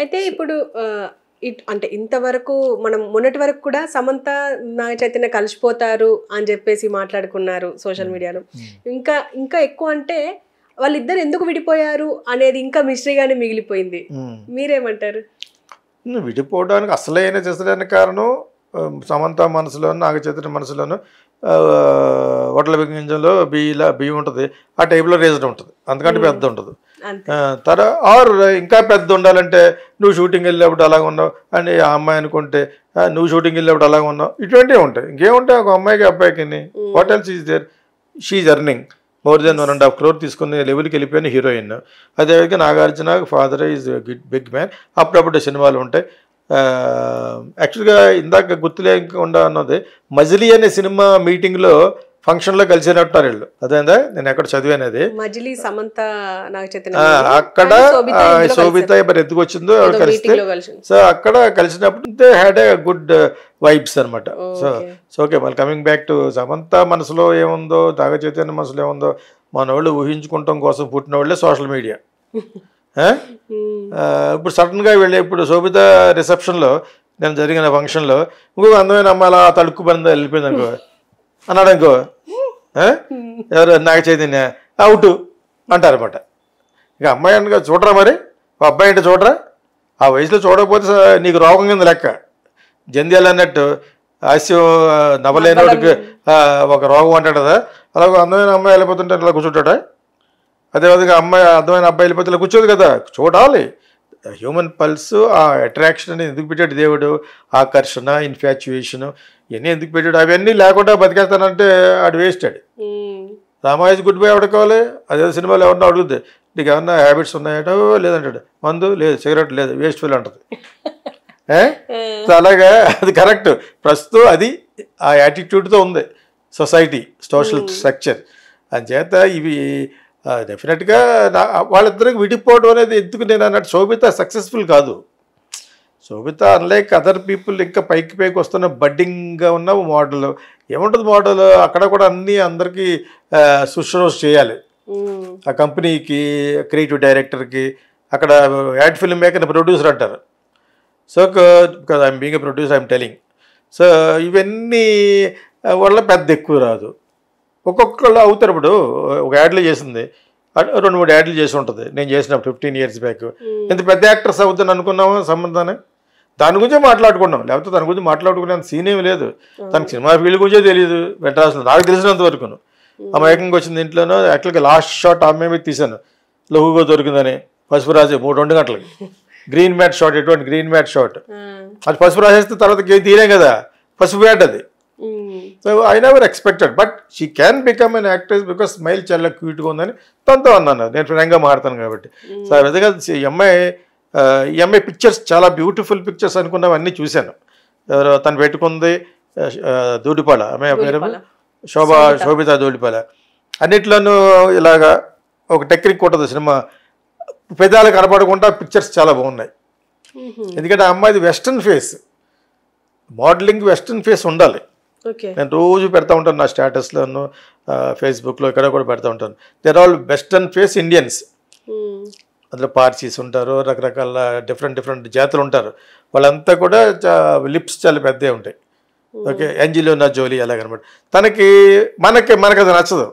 అయితే ఇప్పుడు అంటే ఇంతవరకు మనం మొన్నటి వరకు కూడా సమంత నాగ చైతన్య కలిసిపోతారు అని చెప్పేసి మాట్లాడుకున్నారు సోషల్ మీడియాలో. ఇంకా ఇంకా ఎక్కువ అంటే వాళ్ళిద్దరు ఎందుకు విడిపోయారు అనేది ఇంకా మిస్టరీగానే మిగిలిపోయింది. మీరేమంటారు? విడిపోవడానికి అసలైన చేసడానికి కారణం సమంత మనసులోను నాగ చైతన్య మనసులోను వడ్ల గింజంలో బియ్యం ఉంటుంది, ఆ టైప్లో రేజ్డ్ ఉంటుంది, అంతకంటే పెద్ద ఉంటుంది. ఆర్ ఇంకా పెద్ద ఉండాలంటే నువ్వు షూటింగ్ వెళ్ళేప్పుడు అలాగ ఉన్నావు అని ఆ అమ్మాయి అనుకుంటే, నువ్వు షూటింగ్ వెళ్ళేప్పుడు అలాగ ఉన్నావు, ఇటువంటివి ఉంటాయి. ఇంకేముంటాయి ఒక అమ్మాయికి అబ్బాయికి. What else is there? She's earning more than 1.5 crore తీసుకునే లెవెల్కి వెళ్ళిపోయిన హీరోయిన్. అదేవిధంగా Nagarjuna father is big man. అప్పుడప్పుడు సినిమాలు ఉంటాయి. యాక్చువల్గా ఇందాక గుర్తులేకుండా అన్నది మజిలీ అనే సినిమా మీటింగ్లో ఫంక్షన్లో కలిసినట్టున్నారు వీళ్ళు. అదేందా నేను ఎక్కడ చదివానది. అక్కడ శోభిత మరి ఎందుకు వచ్చిందో కలిస్తే, సో అక్కడ కలిసినప్పుడు హ్యాడ్ ఏ గుడ్ వైబ్స్ అనమాట. సో ఓకే, మళ్ళీ కమింగ్ బ్యాక్ టు సమంత మనసులో ఏముందో నాగ చైతన్య మనసులో ఏముందో మన వాళ్ళు ఊహించుకుంటాం కోసం పుట్టిన వాళ్ళే సోషల్ మీడియా. ఇప్పుడు సడన్గా వెళ్ళి ఇప్పుడు శోభిత రిసెప్షన్లో నేను జరిగిన ఫంక్షన్లో ఇంకొక అందమైన అమ్మాయి అలా తడుక్కు బంద వెళ్ళిపోయింది అనుకో అన్నాడు అనుకో, ఎవరు నాగ చైతన్య అవుట్ అంటారన్నమాట. ఇక అమ్మాయి అనగా చూడరా, మరి అబ్బాయి అంటే చూడరా, ఆ వయసులో చూడకపోతే నీకు రోగం కింద లెక్క. జంధ్యాలు అన్నట్టు హాస్యం నవ్వలేనోడికి ఒక రోగం అంటాడు కదా, అలా అందమైన అమ్మాయి వెళ్ళిపోతుంటే అలా కూర్చుంటాడా? అదేవిధంగా అమ్మాయి అందమైన అబ్బాయి వెళ్ళిపోతే ఇలా కూర్చోదు కదా, చూడాలి. హ్యూమన్ పల్స్, ఆ అట్రాక్షన్ అనేది ఎందుకు పెట్టాడు దేవుడు, ఆకర్షణ, ఇన్ఫాచ్యుయేషన్ ఇవన్నీ ఎందుకు పెట్టాడు? అవన్నీ లేకుండా బతికేస్తానంటే ఆడు వేస్ట్. ఆడు రామాయజ్ గుడ్ బై ఎవడ కావాలి? అదే సినిమాలో ఎవరన్నా అడుగుద్ది, నీకు ఏమన్నా హ్యాబిట్స్ ఉన్నాయటో లేదంటాడు, మందు లేదు, సిగరెట్ లేదు, వేస్ట్ ఫీల్ అంటుంది. అలాగా అది కరెక్ట్. ప్రస్తుతం అది ఆ యాటిట్యూడ్తో ఉంది సొసైటీ, సోషల్ స్ట్రక్చర్. అందుచేత ఇవి డెఫినెట్గా వాళ్ళిద్దరికి విడిపోవడం అనేది ఎందుకు నేను అన్నట్టు శోభిత సక్సెస్ఫుల్ కాదు. శోభిత అన్లైక్ అదర్ పీపుల్ ఇంకా పైకి వస్తున్న బడ్డింగ్గా ఉన్న మోడల్. ఏముంటుంది మోడల్? అక్కడ కూడా అన్నీ అందరికీ సుశ్రోస్ చేయాలి. ఆ కంపెనీకి, క్రియేటివ్ డైరెక్టర్కి, అక్కడ యాడ్ ఫిల్మ్ మేకర్, ప్రొడ్యూసర్ అంటారు. So because I'm being a producer I'm telling. So ఇవన్నీ వల్ల పెద్ద ఎక్కువ రాదు. ఒక్కొక్కళ్ళు అవుతారు. ఇప్పుడు ఒక యాడ్లో చేసింది 2-3 యాడ్లు చేసి ఉంటుంది నేను చేసినప్పుడు 15 years బ్యాక్. ఇంత పెద్ద యాక్టర్స్ అవుతుంది అనుకున్నాము సంబంధాన్ని, దాని గురించే మాట్లాడుకున్నాం. లేకపోతే దాని గురించి మాట్లాడుకునేంత సీన్ ఏమి లేదు. తనకు సినిమా ఫీల్డ్ గురించే తెలియదు మెడ్రాస్లో, నాకు తెలిసినంత వరకును. ఆ మైకంగా వచ్చింది ఇంట్లోనో యాక్చువల్గా లాస్ట్ షాట్ ఆమె మీద తీశాను, లఘుగా దొరికిందని. పసుపు రాజే 3-2 గంటలకి గ్రీన్ మ్యాట్ షాట్, ఎటువంటి గ్రీన్ మ్యాట్ షాట్. అది పసుపు రాసేస్తే తర్వాత తీయలేం కదా, పసుపు మ్యాట్ అది. So I never expected, but she can become an actress because smile చాలా క్యూట్గా ఉందని తనతో అన్నాను. నేను ఫ్రాంక్గా మాడతాను కాబట్టి. సో ఆ విధంగా ఈ అమ్మాయి పిక్చర్స్ చాలా బ్యూటిఫుల్ పిక్చర్స్ అనుకున్నవన్నీ చూశాను. తను పెట్టుకుంది దూడిపాల, అమ్మాయి పేరు శోభిత దూడిపాల. అన్నిట్లోనూ ఇలాగా ఒక టెక్నిక్ ఉంటుంది సినిమా, పెదాలు కనపడకుండా పిక్చర్స్ చాలా బాగున్నాయి. ఎందుకంటే ఆ అమ్మాయిది western face, modelling western face ఉండాలి. నేను రోజు పెడతా ఉంటాను నా స్టేటస్లోను, ఫేస్బుక్లో, ఇక్కడ కూడా పెడతా ఉంటాను. There all western face Indians. అందులో పార్సీస్ ఉంటారు, రకరకాల డిఫరెంట్ జాతులు ఉంటారు. వాళ్ళంతా కూడా లిప్స్ చాలా పెద్దవి ఉంటాయి. ఓకే, ఏంజెలినా జోలీ అలాగనమాట. మనకి అది నచ్చదు.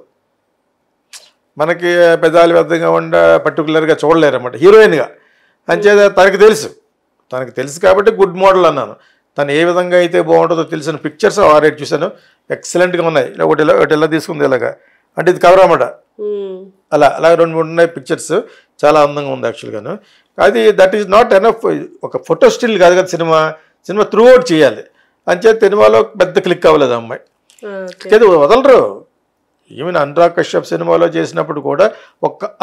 మనకి పెదాలు పెద్దగా ఉండ పర్టికులర్గా చూడలేరు అన్నమాట హీరోయిన్గా. అంచేత తనకు తెలుసు కాబట్టి గుడ్ మోడల్ అన్నాను. తను ఏ విధంగా అయితే బాగుంటుందో తెలిసిన పిక్చర్స్ 6-8 చూశాను, ఎక్సలెంట్గా ఉన్నాయి. ఒకటి ఎలా తీసుకుంది ఇలాగా అంటే ఇది కవర్ అన్నమాట. అలా 2-3 ఉన్నాయి పిక్చర్స్, చాలా అందంగా ఉంది యాక్చువల్గాను. అది దట్ ఈజ్ నాట్ ఎనఫ్. ఒక ఫోటో స్టిల్ కాదు కదా సినిమా త్రూ అవుట్ చేయాలి. అంచేత సినిమాలో పెద్ద క్లిక్ అవ్వలేదు అమ్మాయి, వదలరు. ఈవెన్ అనురాగ్ కశ్యప్ సినిమాలో చేసినప్పుడు కూడా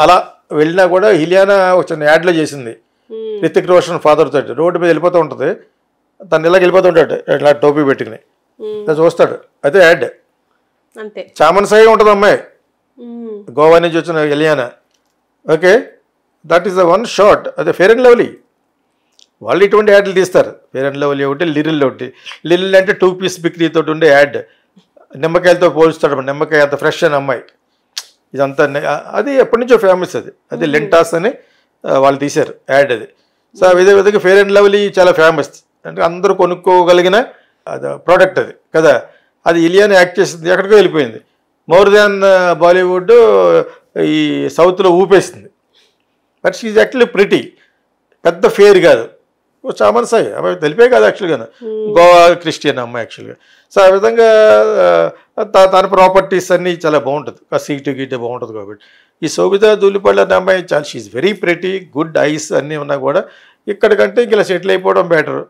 అలా వెళ్ళినా కూడా ఇలియానా ఒక చిన్న యాడ్లో చేసింది రితిక్ రోషన్ ఫాదర్ తోటి. రోడ్డు మీద వెళ్ళిపోతూ ఉంటుంది, తను ఇలా వెళ్ళిపోతూ ఉంటాడు ఇట్లా టోపీ పెట్టుకుని చూస్తాడు, అయితే యాడ్. చామన్ సాయి ఉంటుంది అమ్మాయి, గోవా నుంచి వచ్చిన Ileana. Okay, that is the one shot. అదే ఫెయిర్ అండ్ లవ్లీ వాళ్ళు ఇటువంటి యాడ్లు తీస్తారు. ఫెయిర్ అండ్ లవ్లీ ఒకటి, లిరిల్ ఒకటి. లిరిల్ అంటే 2 piece బిక్రీతో ఉండే యాడ్, నిమ్మకాయలతో పోల్స్తాడు. నిమ్మకాయ అంత ఫ్రెష్ అని అమ్మాయి. ఇదంతా అది ఎప్పటి నుంచో ఫేమస్. అది లెంటాస్ అని వాళ్ళు తీశారు యాడ్. అది సో అదే విధంగా ఫెయిర్ అండ్ లవ్లీ చాలా ఫేమస్, అంటే అందరూ కొనుక్కోగలిగిన ప్రోడక్ట్ అది కదా. అది ఇలియానా యాక్ట్ చేసింది, ఎక్కడికో వెళ్ళిపోయింది. మోర్ దాన్ బాలీవుడ్ ఈ సౌత్లో ఊపేసింది. బట్ షీఈ్ యాక్చువల్లీ ప్రిటీ, పెద్ద ఫేర్ కాదు, చామన్ సాయి అమ్మాయి తెలిపే కాదు యాక్చువల్గా, గోవా క్రిస్టియన్ అమ్మాయి యాక్చువల్గా. సో ఆ విధంగా తన ప్రాపర్టీస్ అన్నీ చాలా బాగుంటుంది, సీటు గీటు బాగుంటుంది. కాబట్టి ఈ శోభితా ధూళిపాళ అనే అమ్మాయి చాలా she's very pretty, good eyes అన్నీ ఉన్నా కూడా ఇక్కడికంటే ఇలా సెటిల్ అయిపోవడం బెటర్.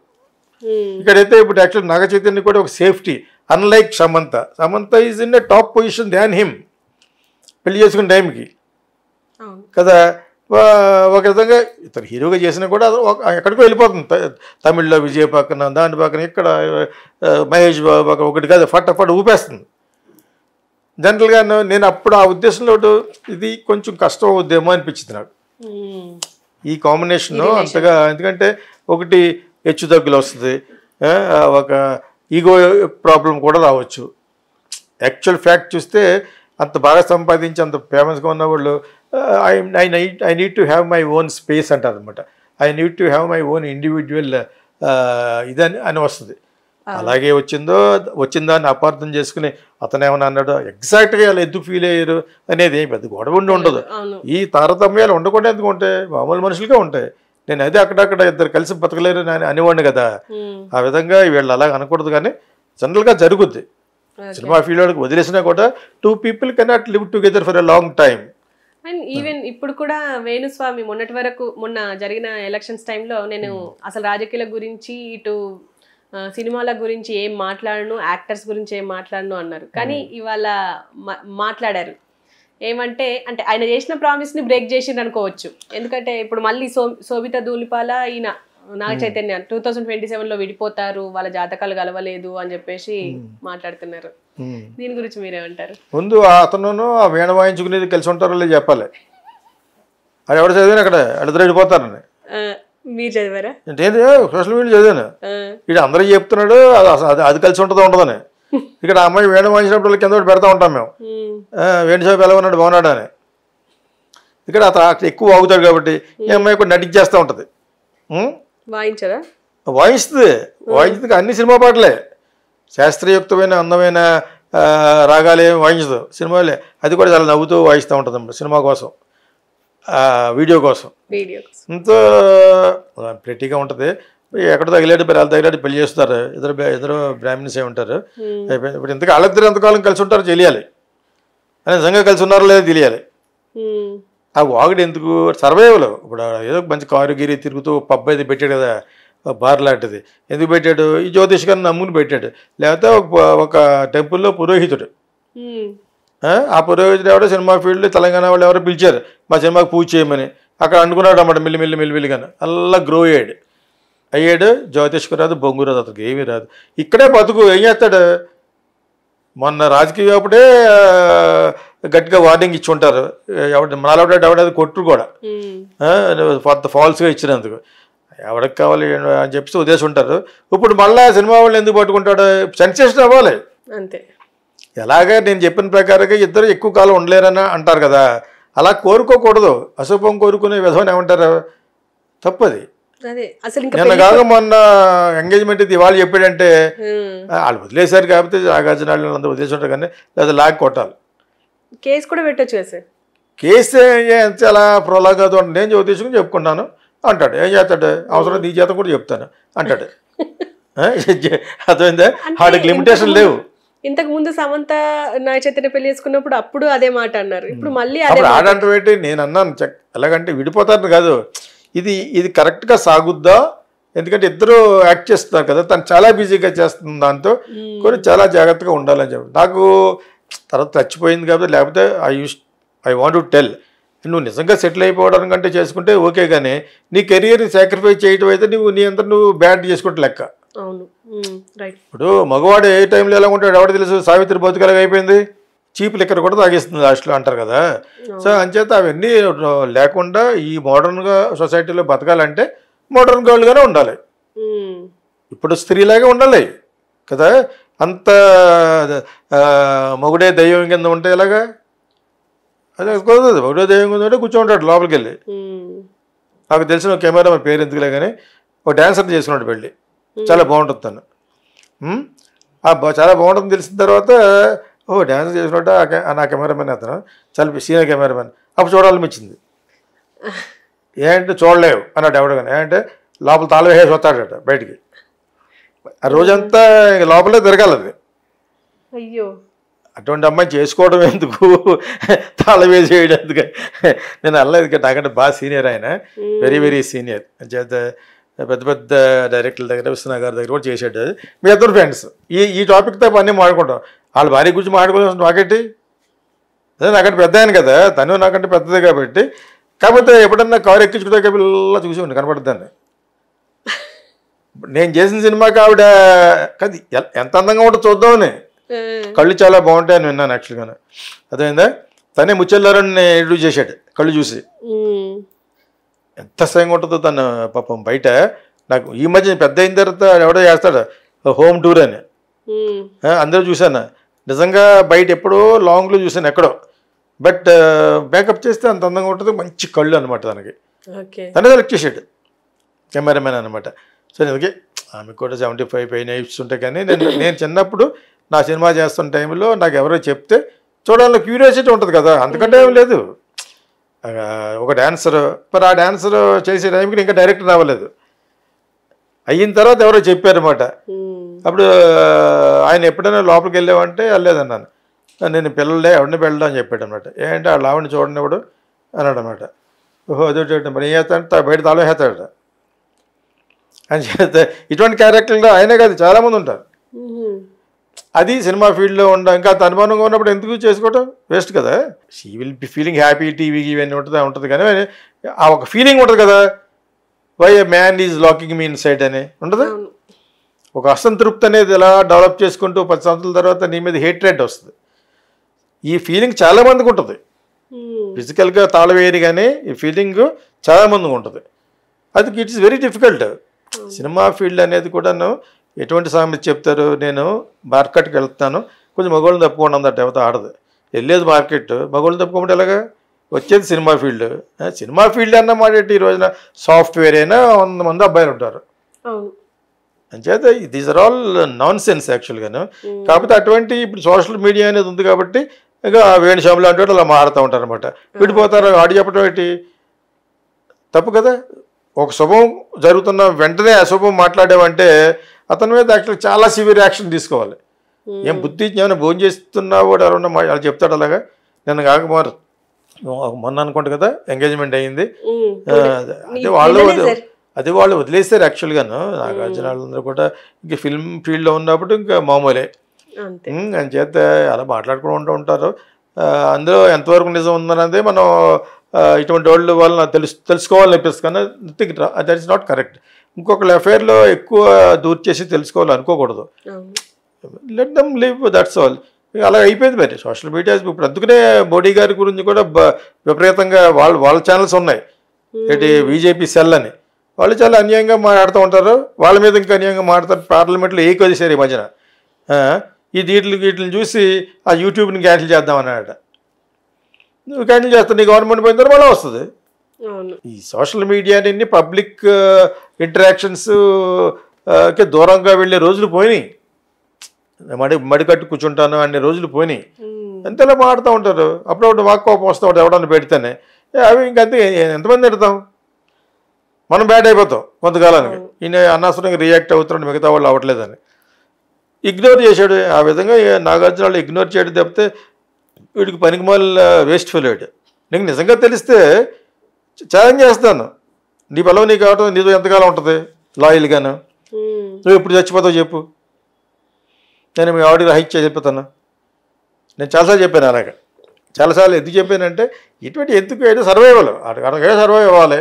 ఇక్కడైతే ఇప్పుడు యాక్చువల్ నాగ చైతన్య కూడా ఒక safety, unlike Samantha is in a top position than him పెళ్లి చేసుకునే టైంకి కదా. ఒక విధంగా ఇతను హీరోగా చేసినా కూడా ఎక్కడికో వెళ్ళిపోతుంది. తమిళ్లో విజయ్ పక్కన, దాని పక్కన, ఇక్కడ మహేష్ బాబు పక్కన, ఒకటి కాదు ఫట్ ఊపేస్తుంది. జనరల్గా నేను అప్పుడు ఆ ఉద్దేశంలో ఇది కొంచెం కష్టం అవుద్దేమో అనిపించింది నాకు ఈ కాంబినేషన్ అంతగా. ఎందుకంటే ఒకటి హెచ్చు తగ్గులు వస్తుంది, ఒక ఈగో ప్రాబ్లం కూడా రావచ్చు. యాక్చువల్ ఫ్యాక్ట్ చూస్తే అంత బాగా సంపాదించి అంత ఫేమస్గా ఉన్న వాళ్ళు I need to have my own space అంటారు అనమాట. I need to have my own individual ఇదని అని వస్తుంది. అలాగే వచ్చిందా అని అపార్థం చేసుకుని అతను ఏమన్నా అన్నాడు, ఎగ్జాక్ట్గా అలా ఎందుకు ఫీల్ అయ్యారు అనేది పెద్ద గొడవ ఉండదు. ఈ తారతమ్యాలు ఉండకుండా ఎందుకు ఉంటాయి, మామూలు మనుషులుగా ఉంటాయి. నేను అయితే అక్కడక్కడ ఇద్దరు కలిసి బతకలేరు అని అనేవాడిని కదా. ఆ విధంగా వీళ్ళు అలాగ అనకూడదు, కానీ జనరల్గా జరుగుద్ది. సినిమా ఫీల్డ్ వాడికి వదిలేసినా కూడా two people cannot live together for a long time. And even ఇప్పుడు కూడా వేణుస్వామి మొన్నటి వరకు మొన్న జరిగిన ఎలక్షన్స్ టైంలో నేను అసలు రాజకీయాల గురించి ఇటు సినిమాల గురించి ఏం మాట్లాడను, యాక్టర్స్ గురించి ఏం మాట్లాడను అన్నారు. కానీ ఇవాళ మాట్లాడారు. ఏమంటే అంటే ఆయన చేసిన ప్రామిస్ని బ్రేక్ చేసిండ్రు అనుకోవచ్చు. ఎందుకంటే ఇప్పుడు మళ్ళీ శోభితా ధూళిపాళ ఈయన నాగ చైతన్య 2027లో విడిపోతారు, వాళ్ళ జాతకాలు కలవలేదు అని చెప్పేసి మాట్లాడుతున్నారు. దీని గురించి మీరేమంటారు? ముందు అతను ఆ వీణ వాయించుకునేది కలిసి ఉంటారో లేదు చెప్పాలి. అది ఎవరు చదివాను అక్కడ అడిద్దరు విడిపోతారని. మీరు చదివారా? నేను సోషల్ మీడియా చదివాను. ఇక్కడ అందరూ చెప్తున్నాడు అది కలిసి ఉంటుందో ఉండదని. ఇక్కడ అమ్మాయి వీణ వాయించినప్పుడు కింద పెడతా ఉంటాం మేము, వేణుస్వామి ఎలా ఉన్నాడు బాగున్నాడు అని. ఇక్కడ అతను ఎక్కువ వాగుతాడు కాబట్టి ఈ అమ్మాయి కూడా నటించేస్తూ ఉంటుంది. వాయించదా? వాయించింది అన్ని సినిమా పాటలే, శాస్త్రీయుక్తమైన అందమైన రాగాలు ఏమి వాయించదు సినిమాలే. అది కూడా చాలా నవ్వుతూ వాయిస్తూ ఉంటుంది అన్నమాట సినిమా కోసం, వీడియో కోసం. ఎంతో ప్రెట్టీగా ఉంటుంది. ఎక్కడ తగిలాడు వాళ్ళు తగిలాడు పెళ్లి చేస్తారు. ఇద్దరు బ్రాహ్మణ్స్ ఏ ఉంటారు. ఇప్పుడు ఇంతకు వాళ్ళిద్దరు ఎంతకాలం కలిసి ఉంటారో తెలియాలి, అని నిజంగా కలిసి ఉన్నారో లేదో తెలియాలి. ఆ వాగుడు ఎందుకు, సర్వైవల్. ఇప్పుడు ఏదో మంచి కారు గీరి తిరుగుతూ పబ్ అయితే పెట్టాడు కదా, బార్ లాంటిది. ఎందుకు పెట్టాడు? ఈ జ్యోతిష్ గారిని నమ్ముని పెట్టాడు. లేకపోతే ఒక టెంపుల్లో పురోహితుడు, ఆ పురోహితుడు ఎవడో సినిమా ఫీల్డ్ తెలంగాణ వాళ్ళు ఎవరో పిలిచారు మా సినిమాకి పూజ చేయమని. అక్కడ అనుకున్నాడు అన్నమాట, మిల్లిమిల్లిగాను అలా గ్రో అయ్యాడు. జ్యోతిష్కు రాదు, బొంగు రాదు, అతనికి ఏమీ రాదు. ఇక్కడే బతుకు. ఏం చేస్తాడు? మొన్న రాజకీయ అప్పుడే గట్టిగా వార్నింగ్ ఇచ్చి ఉంటారు, ఎవడది కొట్టు కూడా ఫాల్స్గా ఇచ్చినందుకు. ఎవరికి కావాలి అని చెప్పేసి ఉద్దేశం ఉంటారు. ఇప్పుడు మళ్ళీ సినిమా వాళ్ళు ఎందుకు పట్టుకుంటాడు? సెన్సేషన్ అవ్వాలి అంతే. ఎలాగా నేను చెప్పిన ప్రకారంగా ఇద్దరు ఎక్కువ కాలం ఉండలేరని అంటారు కదా, అలా కోరుకోకూడదు. అశుభం కోరుకునే విధం ఏమంటారు? తప్పది. నిన్న కాక మొన్న ఎంగేజ్మెంట్ ఇది ఇవాళ చెప్పాడంటే వాళ్ళు వదిలేశారు కాబట్టి నాగార్జున అందరూ వదిలేసి ఉంటారు, కానీ లేదా లాగ్ కొట్టాలి. కేసు కూడా పెట్టచ్చు సార్. కేసు చాలా ప్రోలాగ్ కాదు అంటే నేను జ్యోతిష్యం చెప్పుకుంటాను అంటాడు. ఏం చేస్తాడు? అవసరం నీ చేత కూడా చెప్తాను అంటాడు. అర్థమైందా? వాడికి లిమిటేషన్ లేవు. ఇంతకు ముందు సమంత నాగ చైతన్య పెళ్లి చేసుకున్నప్పుడు అప్పుడు అదే మాట అన్నారు, ఇప్పుడు మళ్ళీ ఆడంటే నేను అన్నాను ఎలాగంటే విడిపోతారు కాదు, ఇది కరెక్ట్గా సాగుద్దా? ఎందుకంటే ఇద్దరు యాక్ట్ చేస్తున్నారు కదా, తను చాలా బిజీగా చేస్తుంది, దాంతో కొన్ని చాలా జాగ్రత్తగా ఉండాలని చెప్పి. నాకు తర్వాత చచ్చిపోయింది కాబట్టి, లేకపోతే ఐ వాంట్ టు టెల్, నువ్వు నిజంగా సెటిల్ అయిపోవడం కంటే చేసుకుంటే ఓకే, కానీ నీ కెరియర్ సాక్రిఫైస్ చేయడం అయితే నువ్వు బ్యాడ్ చేసుకుంటే లెక్క. ఇప్పుడు మగవాడు ఏ టైంలో ఎలా ఉంటాడు ఎవడ తెలుసు? సావిత్రి బతుకలాగా అయిపోయింది, చీప్ లిక్కర్ కూడా తాగిస్తుంది లాస్ట్లో అంటారు కదా. సో అంచేత అవన్నీ లేకుండా ఈ మోడర్న్గా సొసైటీలో బతకాలంటే మోడర్న్ గర్ల్గానే ఉండాలి. ఇప్పుడు స్త్రీలాగే ఉండాలి కదా. అంత మొగుడే దయ్యం కింద ఉంటే ఎలాగా? అదే కుదరదు. మొగుడే దయ్యం కింద ఉంటే కూర్చోంటాడు లోపలికి వెళ్ళి. నాకు తెలిసిన కెమెరా పేరు ఎందుకులే కానీ ఒక డ్యాన్సర్ చేసుకున్నాడు పెళ్ళి, చాలా బాగుంటుంది తను. చాలా బాగుంటుంది తెలిసిన తర్వాత డ్యాన్స్ చేసినట్టు నా కెమెరామెన్ అతను చాలా సీనియర్ కెమెరామెన్. అప్పుడు చూడాలనిపించింది. ఏంటంటే చూడలేవు అన్నాడు ఎవడు కానీ. ఏంటంటే లోపల తాళం వేసి వస్తాడట బయటికి, ఆ రోజంతా లోపలే తిరగాలి అది. అయ్యో, అటువంటి అమ్మాయి చేసుకోవడం ఎందుకు, తాళం వేసి వేయడం ఎందుకు? నేను అనలేదు, నాకంటే బాగా సీనియర్ ఆయన, వెరీ వెరీ సీనియర్. చేత పెద్ద పెద్ద డైరెక్టర్ల దగ్గర, విశ్వనా గారి దగ్గర కూడా చేసాడు. మీ ఇద్దరు ఫ్రెండ్స్ ఈ టాపిక్తో అన్నీ మాట్లాడుకుంటాం. వాళ్ళ భార్య గురించి మాట్లాడుకోవాల్సిన నాకేంటి, అదే నాకంటే పెద్ద ఆయన కదా, తను నాకంటే పెద్దదే కాబట్టి. కాకపోతే ఎప్పుడన్నా కారు ఎక్కించుకుంటే పిల్ల చూసి కనపడుద్దాన్ని. నేను చేసిన సినిమాకి ఆవిడ కాదు ఎంత అందంగా ఉంటుందో చూద్దామని, కళ్ళు చాలా బాగుంటాయని విన్నాను యాక్చువల్గా. అదేందా తనే ముచ్చెల్లారని ఇంట్రడ్యూస్ చేశాడు కళ్ళు చూసి. ఎంత స్వయంగా ఉంటుందో తను పాపం. బయట నాకు ఈ మధ్య పెద్ద అయిన తర్వాత ఎవడో చేస్తాడు హోమ్ టూర్ అని, అందరూ చూశాను. నిజంగా బయట ఎప్పుడో లాంగ్లో చూశాను ఎక్కడో. బట్ మేకప్ చేస్తే అంత అందంగా ఉంటుంది, మంచి కళ్ళు అనమాట తనకి. తనే సెలెక్ట్ చేసాడు కెమెరామెన్ అనమాట. సో అందుకే ఆమెకు కూడా 75 పైన ఉంటాయి. కానీ నేను చిన్నప్పుడు నా సినిమా చేస్తున్న టైంలో నాకు ఎవరో చెప్తే చూడాలని క్యూరియాసిటీ ఉంటుంది కదా, అంతకంటే ఏం లేదు. ఒక డాన్సర్, మరి ఆ డాన్సర్ చేసే టైంకి ఇంకా డైరెక్టర్ రావలేదు. అయిన తర్వాత ఎవరో చెప్పారన్నమాట. అప్పుడు ఆయన ఎప్పుడైనా లోపలికి వెళ్ళామంటే వెళ్ళలేదన్నాను. నేను పిల్లలే ఎవరిని వెళ్ళడం అని చెప్పాడు అనమాట. ఏంటంటే ఆ లావుని చూడండి ఎవడు అన్నాడు అనమాట. ఓహో అదొకటి మరి ఏం చేస్తాడంటే బయట తాళం వేస్తాడట అని చేస్తే. ఇటువంటి క్యారెక్టర్లు ఆయనే కాదు చాలామంది ఉంటారు. అది సినిమా ఫీల్డ్లో ఇంకా అంత అనుమానంగా ఉన్నప్పుడు ఎందుకు చేసుకోవటం, వేస్ట్ కదా. She will be feeling happy, టీవీకి ఇవన్నీ ఉంటుంది కానీ ఆ ఒక ఫీలింగ్ ఉంటుంది కదా, why a man is lacking me inside అని ఉంటుంది. ఒక అసంతృప్తి అనేది ఎలా డెవలప్ చేసుకుంటూ 10 సంవత్సరాల తర్వాత నీ మీద హేట్రెడ్ వస్తుంది. ఈ ఫీలింగ్ చాలామందికి ఉంటుంది. ఫిజికల్గా తాళవేయరు కానీ ఈ ఫీలింగ్ చాలామందికి ఉంటుంది. అది it is very difficult. Cinema field అనేది కూడాను ఎటువంటి సామెత చెప్తారు, నేను మార్కెట్కి వెళ్తాను కొంచెం మగవాళ్ళని తప్పుకోండి అందట ఎవత ఆడదు. వెళ్ళేది మార్కెట్, మగవాళ్ళని తప్పుకోమంటే ఎలాగా, వచ్చేది సినిమా ఫీల్డ్. సినిమా ఫీల్డ్ అన్నమాట ఈ రోజున సాఫ్ట్వేర్ అయినా 100 మంది అబ్బాయిలు ఉంటారు. అంచేత these are all nonsense యాక్చువల్గాను. కాకపోతే అటువంటి ఇప్పుడు సోషల్ మీడియా అనేది ఉంది కాబట్టి ఇక వేణుస్వాములు అంటే అలా మారుతూ ఉంటారు అనమాట. విడిపోతారు. ఆడి చెప్పడం ఏంటి తప్పు కదా. ఒక శుభం జరుగుతున్న వెంటనే అశుభం మాట్లాడామంటే అతని మీద యాక్చువల్గా చాలా సివియర్ యాక్షన్ తీసుకోవాలి. ఏం బుద్ధి ఏమైనా భోజనం చేస్తున్నావు ఎవరన్నా అలా చెప్తాడు అలాగా. నేను కాక మొన్న అనుకుంటా కదా ఎంగేజ్మెంట్ అయ్యింది, అది వాళ్ళు వదిలేస్తారు యాక్చువల్గాను. నాగార్జున వాళ్ళందరూ కూడా ఇంక ఫిల్మ్ ఫీల్డ్లో ఉన్నప్పుడు ఇంకా మామూలే అని చేత అలా మాట్లాడుకుంటూ ఉంటారు. అందులో ఎంతవరకు నిజం ఉందన్నది మనం ఇటువంటి వాళ్ళు వాళ్ళని తెలుసుకోవాలని అనిపిస్తుంది కానీ దట్ ఈస్ నాట్ కరెక్ట్. ఇంకొకళ్ళ అఫైర్లో ఎక్కువ దూర్ చేసి తెలుసుకోవాలి అనుకోకూడదు. Let them live, that's all. అలా అయిపోయింది మరి సోషల్ మీడియా. ఇప్పుడు అందుకనే మోడీ గారి గురించి కూడా విపరీతంగా వాళ్ళ ఛానల్స్ ఉన్నాయి. ఏంటి బీజేపీ సెల్ అని, వాళ్ళు చాలా అన్యాయంగా మాట్లాడుతూ ఉంటారు. వాళ్ళ మీద ఇంకా అన్యాయంగా మాట్లాడతారు. పార్లమెంట్లో ఏకొదిసారు ఈ మధ్యన. ఈ వీటిని చూసి ఆ యూట్యూబ్ని క్యాన్సిల్ చేద్దామన్నాడట. నువ్వు క్యాన్సిల్ చేస్తావు, నీ గవర్నమెంట్ పోయిన తర్వాత మళ్ళీ వస్తుంది. ఈ సోషల్ మీడియాని పబ్లిక్ ఇంటరాక్షన్స్కి దూరంగా వెళ్ళే రోజులు పోయినాయి. మడికట్టు కూర్చుంటాను అనే రోజులు పోయినాయి. అంతేలా మాడుతూ ఉంటారు. అప్పుడప్పుడు మాకు కోపం వస్తూ ఉంటారు ఎవడన్నా పెడితేనే. అవి ఇంకంతే ఎంతమంది పెడతాం, మనం బ్యాడ్ అయిపోతాం కొంతకాలానికి. ఈయన అనవసరంగా రియాక్ట్ అవుతున్నాడు, మిగతా వాళ్ళు అవ్వట్లేదని ఇగ్నోర్ చేశాడు. ఆ విధంగా నాగార్జున వాళ్ళు ఇగ్నోర్ చేయడం తప్పితే వీడికి పనికిమాల వేస్ట్ ఫెయిల్డ్. నీకు నిజంగా తెలిస్తే ఛాలెంజ్ చేస్తాను, నీ బలం నీకు కావటం నీతో ఎంతకాలం ఉంటుంది లాయల్గాను, నువ్వు ఎప్పుడు చచ్చిపోతావు చెప్పు, నేను మీ ఆవిడకి రహిత్య చెప్తాను. నేను చాలాసార్లు చెప్పాను అలాగా. చాలాసార్లు ఎందుకు చెప్పానంటే ఇటువంటి ఎందుకు ఏదో సర్వైవల్ అక్కడికే సర్వైవ్ అవ్వాలి.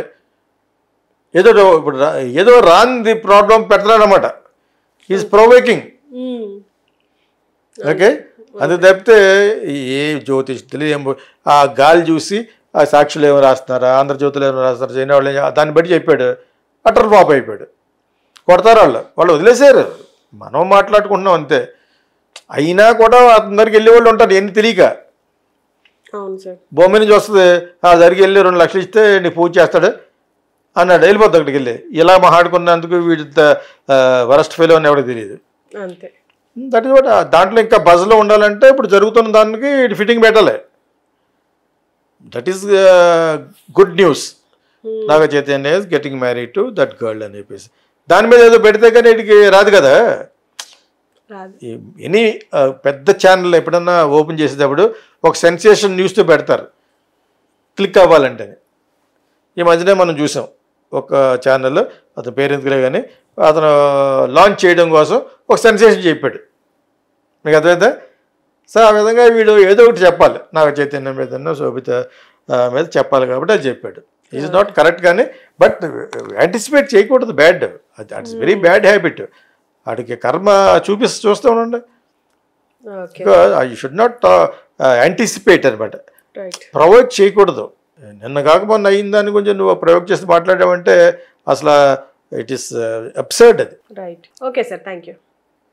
ఏదో ఇప్పుడు ఏదో రాంది ప్రాబ్లం పెడతాడనమాట. Is provoking. ఓకే, అది తప్పితే ఏ జ్యోతిష్యులు ఏం ఆ గాలి చూసి ఆ సాక్షులు ఏమో రాస్తున్నారా, ఆంధ్రజ్యోతులు ఏమో రాస్తున్నారా, చైనా వాళ్ళు దాన్ని బట్టి చెప్పాడు. అటర్ ఫ్లాప్ అయిపోయాడు. కొడతారు వాళ్ళు వదిలేసారు. మనం మాట్లాడుకుంటున్నాం అంతే. అయినా కూడా అందరికి వెళ్ళే వాళ్ళు ఉంటారు ఎన్ని తెలియక. భూమి నుంచి వస్తుంది, జరిగి వెళ్ళి 2 లక్షలు ఇస్తే నీ పూజ చేస్తాడు, అన్నాడు, వెళ్ళిపోద్ది అక్కడికి వెళ్ళి. ఇలా మాట్లాడుకున్నందుకు వీడి వరస్ట్ ఫెయిల్ అని ఎవరికి తెలియదు. అంతే. That is what. దాంట్లో ఇంకా బజ్లో ఉండాలంటే ఇప్పుడు జరుగుతున్న దానికి ఫిట్టింగ్ పెట్టాలి. That is good news. Naga Chaitanya is getting married to that girl అని చెప్పేసి దాని మీద ఏదో పెడితే కానీ వీటికి రాదు కదా. ఎనీ పెద్ద ఛానల్ ఎప్పుడన్నా ఓపెన్ చేసేటప్పుడు ఒక సెన్సేషన్ న్యూస్తో పెడతారు క్లిక్ అవ్వాలంటే. ఈ మధ్యనే మనం చూసాం ఒక ఛానల్, అతని పేరు ఎందుకులే కానీ, అతను లాంచ్ చేయడం కోసం ఒక సెన్సేషన్ చెప్పాడు. మీకు అర్థమైతే? సో ఆ విధంగా వీడు ఏదో ఒకటి చెప్పాలి, నాగ చైతన్యం మీద శోభిత మీద చెప్పాలి కాబట్టి అది చెప్పాడు. ఈజ్ నాట్ కరెక్ట్ కానీ, బట్ యాంటిసిపేట్ చేయకూడదు. Bad, that's very bad habit. వాడికి కర్మ చూస్తూ ఉండండి. యూ షుడ్ నాట్ యాంటిసిపేట్ అనమాట. ప్రొవోక్ చేయకూడదు. నిన్న కాకపోతే అయిందని కొంచెం నువ్వు ప్రొవోక్ చేసి మాట్లాడావంటే అసలు ఇట్ ఈస్ అబ్సర్డ్ అది. Right. Okay sir, thank you.